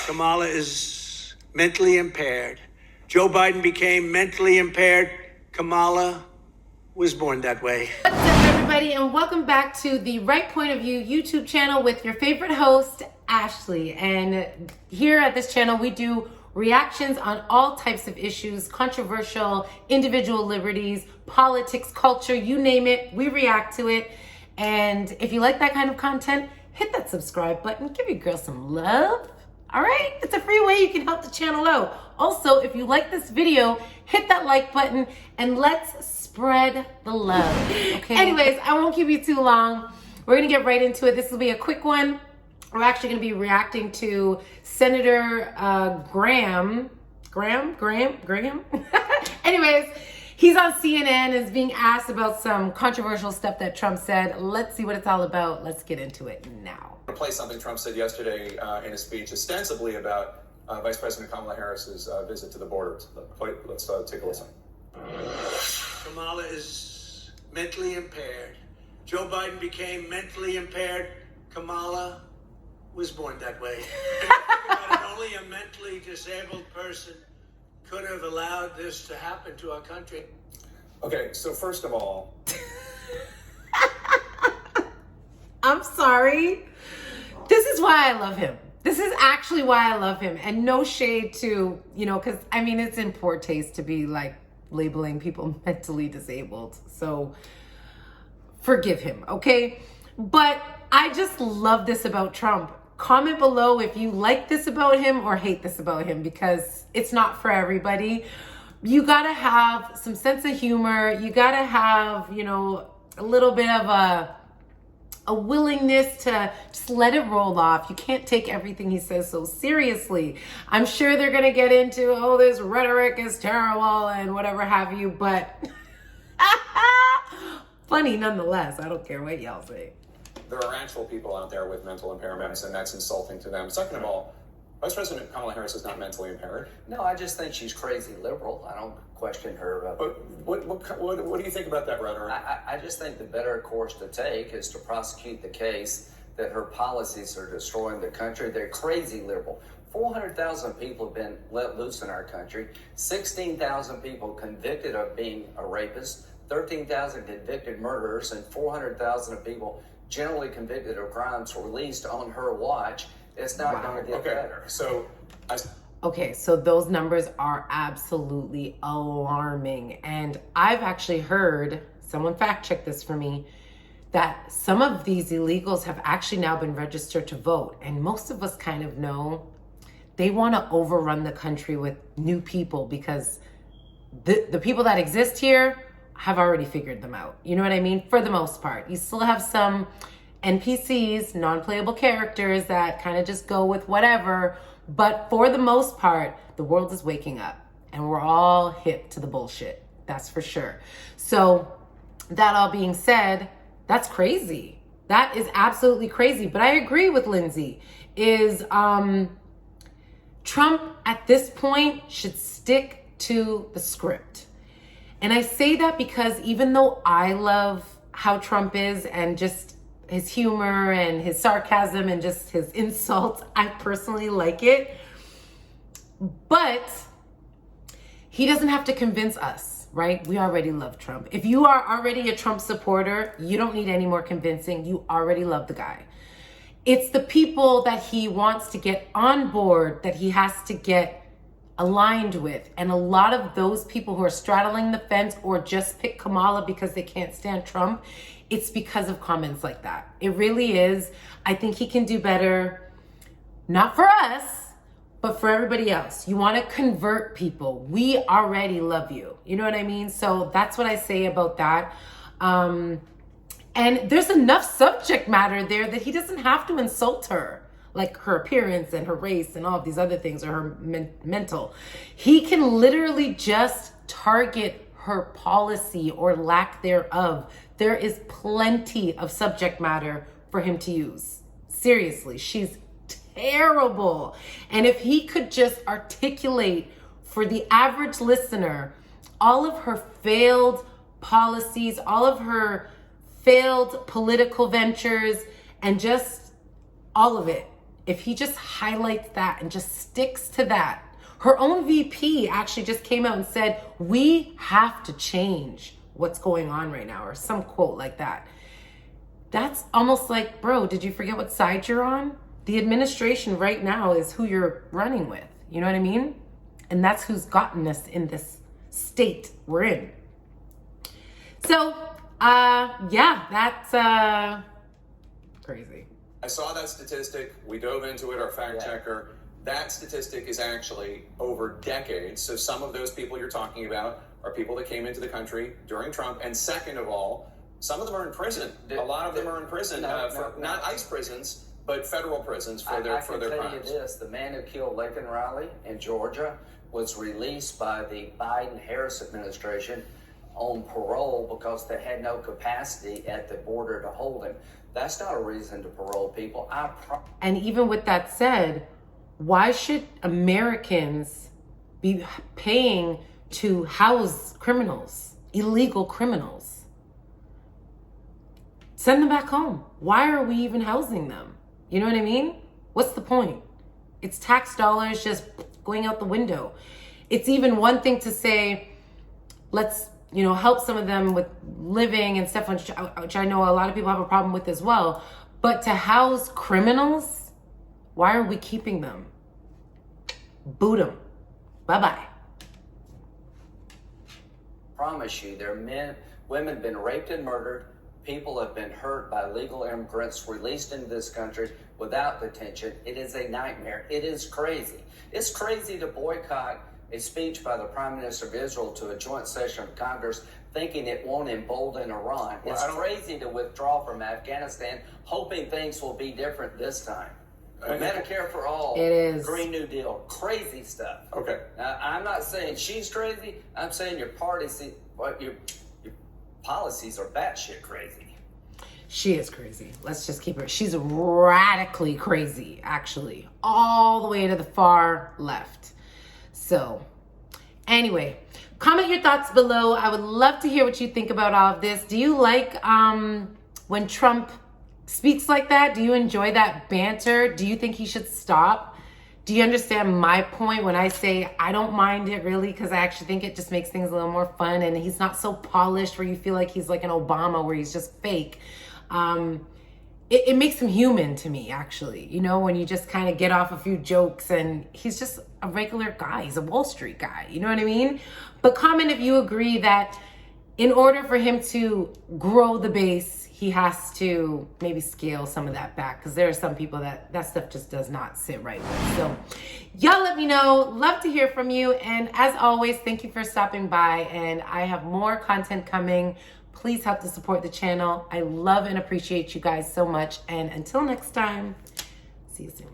Kamala is mentally impaired. Joe Biden became mentally impaired. Kamala was born that way. What's up, everybody, and welcome back to the Right Point of View YouTube channel with your favorite host, Ashley. And here at this channel, we do reactions on all types of issues, controversial, individual liberties, politics, culture, you name it, we react to it. And if you like that kind of content, hit that subscribe button, give your girl some love. All right, it's a free way you can help the channel out. Also, if you like this video, hit that like button and let's spread the love, okay? Anyways, I won't keep you too long. We're gonna get right into it. This will be a quick one. We're actually gonna be reacting to Senator Graham. Anyways, he's on CNN, is being asked about some controversial stuff that Trump said. Let's see what it's all about. Let's get into it now. To play something Trump said yesterday in a speech ostensibly about Vice President Kamala Harris's visit to the border. Let's take a listen. Kamala is mentally impaired. Joe Biden became mentally impaired. Kamala was born that way. And only a mentally disabled person could have allowed this to happen to our country. Okay, so first of all, I'm sorry. This is why I love him. This is actually why I love him. And no shade to, because I mean, it's in poor taste to be like labeling people mentally disabled. So forgive him, okay? But I just love this about Trump. Comment below if you like this about him or hate this about him, because it's not for everybody. You gotta have some sense of humor. You gotta have, a little bit of a willingness to just let it roll off. You can't take everything he says so seriously. I'm sure they're gonna get into, this rhetoric is terrible and whatever have you, but funny nonetheless. I don't care what y'all say. there are actual people out there with mental impairments, and that's insulting to them. Second of all, Vice President Kamala Harris is not mentally impaired. No, I just think she's crazy liberal. I don't question her. But what do you think about that rhetoric? I just think the better course to take is to prosecute the case that her policies are destroying the country. They're crazy liberal. 400,000 people have been let loose in our country. 16,000 people convicted of being a rapist. 13,000 convicted murderers, and 400,000 people generally convicted of crimes released on her watch. It's not going to get better. Okay, so those numbers are absolutely alarming. And I've actually heard, someone fact check this for me, that some of these illegals have actually now been registered to vote. And most of us kind of know they want to overrun the country with new people, because the people that exist here have already figured them out. You know what I mean? For the most part. You still have some NPCs, non-playable characters that kind of just go with whatever. But for the most part, the world is waking up and we're all hip to the bullshit. That's for sure. So that all being said, that's crazy. That is absolutely crazy. But I agree with Lindsay, is Trump at this point should stick to the script. And I say that because even though I love how Trump is and just his humor and his sarcasm and just his insults, I personally like it. But he doesn't have to convince us, right? We already love Trump. If you are already a Trump supporter, you don't need any more convincing. You already love the guy. It's the people that he wants to get on board that he has to get aligned with. And a lot of those people who are straddling the fence or just pick Kamala because they can't stand Trump, it's because of comments like that. It really is. I think he can do better, not for us, but for everybody else. You want to convert people. We already love you. You know what I mean? So that's what I say about that. And there's enough subject matter there that he doesn't have to insult her, like her appearance and her race and all of these other things, or her mental. He can literally just target her policy or lack thereof. There is plenty of subject matter for him to use. Seriously, she's terrible. And if he could just articulate for the average listener all of her failed policies, all of her failed political ventures, and just all of it, if he just highlights that and just sticks to that. Her own VP actually just came out and said, we have to change what's going on right now, or some quote like that. That's almost like, bro, did you forget what side you're on? The administration right now is who you're running with. You know what I mean? And that's who's gotten us in this state we're in. So, yeah, that's crazy. I saw that statistic. We dove into it, our fact checker. That statistic is actually over decades. So some of those people you're talking about are people that came into the country during Trump. And second of all, some of them are in prison. A lot of them are in prison, not ICE prisons, but federal prisons for their crimes. I can tell you this, the man who killed Lincoln Riley in Georgia was released by the Biden-Harris administration on parole because they had no capacity at the border to hold him. That's not a reason to parole people. And even with that said, why should Americans be paying to house criminals, illegal criminals? Send them back home. Why are we even housing them? You know what I mean? What's the point? It's tax dollars just going out the window. It's even one thing to say, let's, help some of them with living and stuff, which I know a lot of people have a problem with as well. But to house criminals, why are we keeping them? Boot them. Bye-bye. Promise you, there are women have been raped and murdered. People have been hurt by illegal immigrants released into this country without detention. It is a nightmare. It is crazy. It's crazy to boycott a speech by the Prime Minister of Israel to a joint session of Congress thinking it won't embolden Iran. It's crazy to withdraw from Afghanistan hoping things will be different this time. Medicare for all, it is. Green New Deal, crazy stuff. Okay. Now, I'm not saying she's crazy. I'm saying your policies are batshit crazy. She is crazy. Let's just keep her. She's radically crazy, actually, all the way to the far left. So, anyway, comment your thoughts below. I would love to hear what you think about all of this. Do you like when Trump speaks like that? Do you enjoy that banter? Do you think he should stop? Do you understand my point when I say I don't mind it really, because I actually think it just makes things a little more fun, and he's not so polished where you feel like he's like an Obama where he's just fake. It makes him human to me, actually, when you just kind of get off a few jokes and he's just a regular guy. He's a Wall Street guy. You know what I mean? But comment if you agree that in order for him to grow the base, he has to maybe scale some of that back, because there are some people that stuff just does not sit right with. So y'all let me know. Love to hear from you. And as always, thank you for stopping by. And I have more content coming. Please help to support the channel. I love and appreciate you guys so much. And until next time, see you soon.